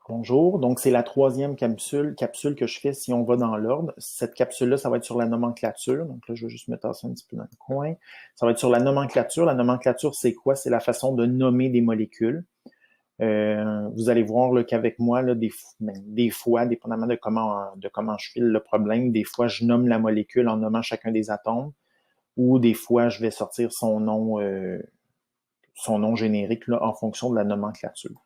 Bonjour, donc c'est la troisième capsule que je fais si on va dans l'ordre. Cette capsule-là, ça va être sur la nomenclature. Donc là, je vais juste me tasser un petit peu dans le coin. Ça va être sur la nomenclature. La nomenclature, c'est quoi? C'est la façon de nommer des molécules. Vous allez voir là, qu'avec moi, là, des fois, dépendamment de comment je file le problème, des fois, je nomme la molécule en nommant chacun des atomes, ou des fois, je vais sortir son nom générique là, en fonction de la nomenclature.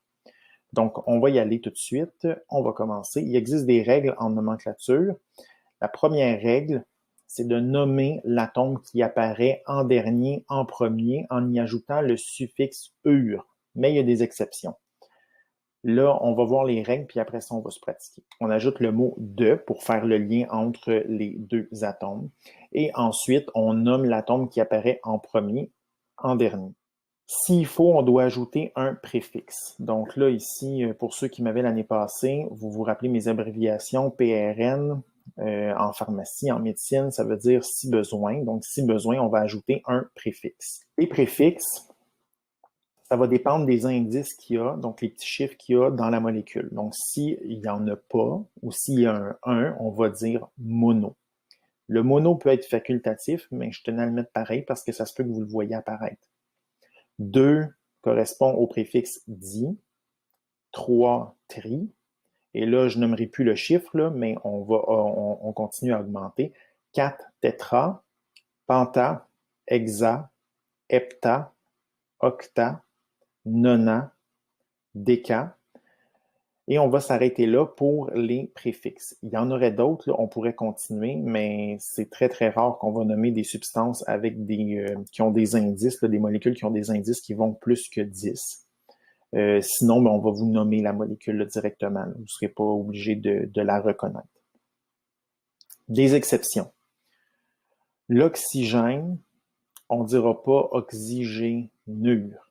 Donc, on va y aller tout de suite. On va commencer. Il existe des règles en nomenclature. La première règle, c'est de nommer l'atome qui apparaît en dernier, en premier, en y ajoutant le suffixe ur. Mais il y a des exceptions. Là, on va voir les règles, puis après ça, on va se pratiquer. On ajoute le mot de pour faire le lien entre les deux atomes. Et ensuite, on nomme l'atome qui apparaît en premier, en dernier. S'il faut, on doit ajouter un préfixe. Donc là, ici, pour ceux qui m'avaient l'année passée, vous vous rappelez mes abréviations, PRN, en pharmacie, en médecine, ça veut dire si besoin. Donc, si besoin, on va ajouter un préfixe. Les préfixes, ça va dépendre des indices qu'il y a, donc les petits chiffres qu'il y a dans la molécule. Donc, s'il n'y en a pas, ou s'il y a un 1, on va dire mono. Le mono peut être facultatif, mais je tenais à le mettre pareil parce que ça se peut que vous le voyez apparaître. 2 correspond au préfixe di, 3 tri, et là, je nommerai plus le chiffre, là, mais on continue à augmenter. 4 tétra, penta, hexa, hepta, octa, nona, déca, et on va s'arrêter là pour les préfixes. Il y en aurait d'autres, là, on pourrait continuer, mais c'est très, très rare qu'on va nommer des substances avec qui ont des indices, là, des molécules qui ont des indices qui vont plus que 10. Sinon, ben, on va vous nommer la molécule là, directement. Vous ne serez pas obligé de la reconnaître. Des exceptions. L'oxygène, on ne dira pas oxygénure.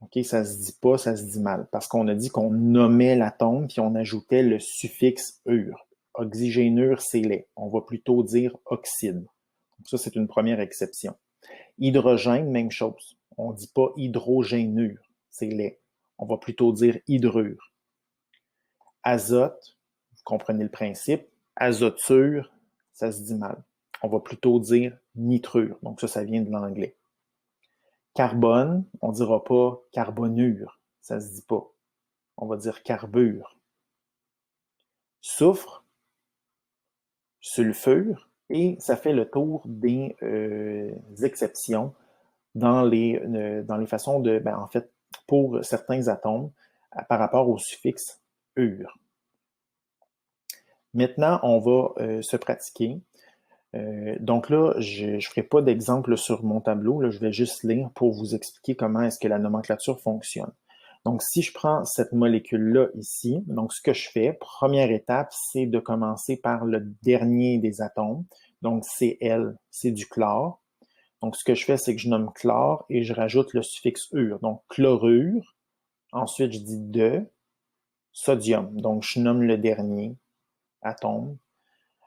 OK, ça se dit pas, ça se dit mal, parce qu'on a dit qu'on nommait l'atome puis on ajoutait le suffixe ure. Oxygénure, c'est lait. On va plutôt dire oxyde. Donc ça, c'est une première exception. Hydrogène, même chose. On ne dit pas hydrogénure, c'est lait. On va plutôt dire hydrure. Azote, vous comprenez le principe. Azoture, ça se dit mal. On va plutôt dire nitrure. Donc ça vient de l'anglais. Carbone, on ne dira pas carbonure. Ça se dit pas. On va dire carbure. Soufre, sulfure, et ça fait le tour des exceptions dans les façons de, en fait, pour certains atomes, par rapport au suffixe ure. Maintenant, on va se pratiquer. Donc là, je ne ferai pas d'exemple sur mon tableau, là, je vais juste lire pour vous expliquer comment est-ce que la nomenclature fonctionne. Donc, si je prends cette molécule-là ici, donc ce que je fais, première étape, c'est de commencer par le dernier des atomes. Donc, Cl, c'est du chlore. Donc, ce que je fais, c'est que je nomme chlore et je rajoute le suffixe ure. Donc, chlorure. Ensuite, je dis de sodium. Donc, je nomme le dernier atome.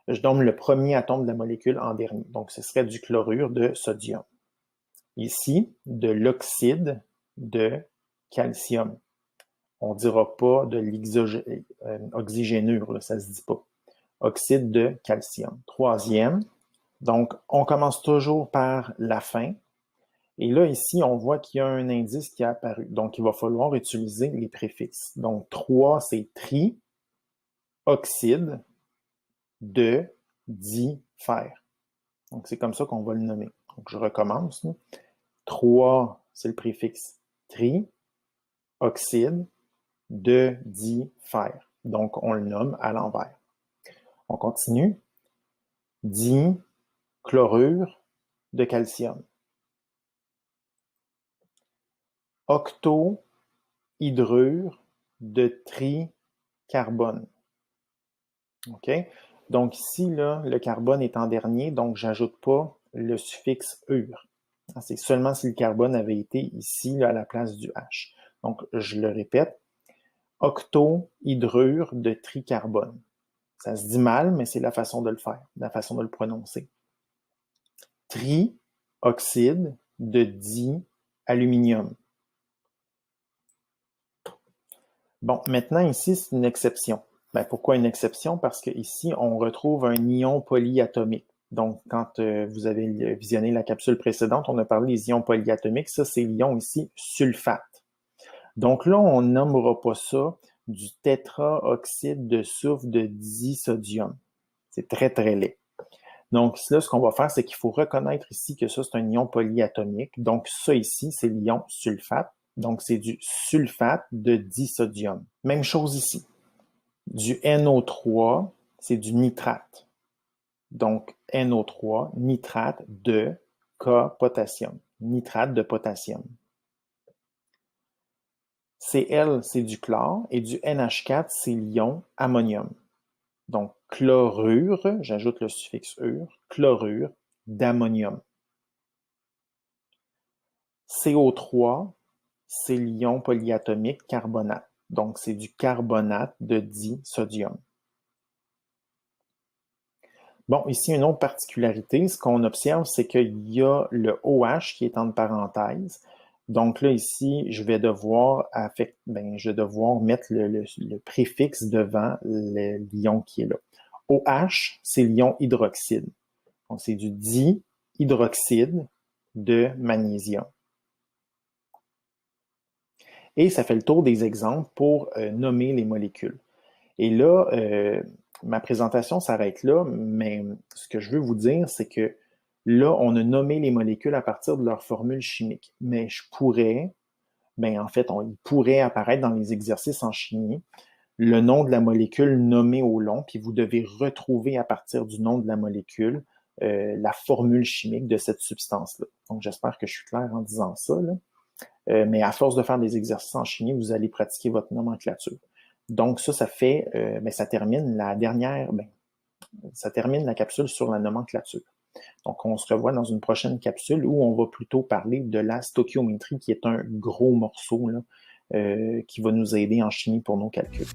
Je nomme le premier atome de la molécule en dernier. Donc, ce serait du chlorure de sodium. Ici, de l'oxyde de calcium. On ne dira pas de l'oxygénure, ça ne se dit pas. Oxyde de calcium. Troisième, donc on commence toujours par la fin. Et là, ici, on voit qu'il y a un indice qui a apparu. Donc, il va falloir utiliser les préfixes. Donc, 3, c'est tri, oxyde, de, di, fer. Donc, c'est comme ça qu'on va le nommer. Donc, je recommence. 3, c'est le préfixe tri, oxyde, de, di, fer. Donc, on le nomme à l'envers. On continue. Di, chlorure de calcium. Octohydrure de tricarbone. OK? Donc ici, là, le carbone est en dernier, donc j'ajoute pas le suffixe ure. C'est seulement si le carbone avait été ici, là, à la place du H. Donc, je le répète, octohydrure de tricarbone. Ça se dit mal, mais c'est la façon de le faire, la façon de le prononcer. Trioxyde de dialuminium. Bon, maintenant ici, c'est une exception. Ben, pourquoi une exception? Parce que ici, on retrouve un ion polyatomique. Donc, quand vous avez visionné la capsule précédente, on a parlé des ions polyatomiques. Ça, c'est l'ion ici sulfate. Donc là, on ne nommera pas ça du tétraoxyde de soufre de disodium. C'est très, très laid. Donc là, ce qu'on va faire, c'est qu'il faut reconnaître ici que ça, c'est un ion polyatomique. Donc ça ici, c'est l'ion sulfate. Donc c'est du sulfate de disodium. Même chose ici. Du NO3, c'est du nitrate. Donc NO3, nitrate de K-potassium. Nitrate de potassium. Cl, c'est du chlore, et du NH4, c'est l'ion ammonium. Donc, chlorure, j'ajoute le suffixe ure, chlorure d'ammonium. CO3, c'est l'ion polyatomique carbonate. Donc, c'est du carbonate de disodium. Bon, ici, une autre particularité, ce qu'on observe, c'est qu'il y a le OH qui est entre parenthèses. Donc là, ici, je vais devoir mettre le préfixe devant l'ion qui est là. OH, c'est l'ion hydroxyde. Donc, c'est du dihydroxyde de magnésium. Et ça fait le tour des exemples pour nommer les molécules. Et là, ma présentation s'arrête là, mais ce que je veux vous dire, c'est que là, on a nommé les molécules à partir de leur formule chimique. Mais il pourrait apparaître dans les exercices en chimie le nom de la molécule nommé au long, puis vous devez retrouver à partir du nom de la molécule la formule chimique de cette substance-là. Donc, j'espère que je suis clair en disant ça, là. Mais à force de faire des exercices en chimie, vous allez pratiquer votre nomenclature. Donc, ça termine ça termine la capsule sur la nomenclature. Donc, on se revoit dans une prochaine capsule où on va plutôt parler de la stoichiométrie, qui est un gros morceau là, qui va nous aider en chimie pour nos calculs.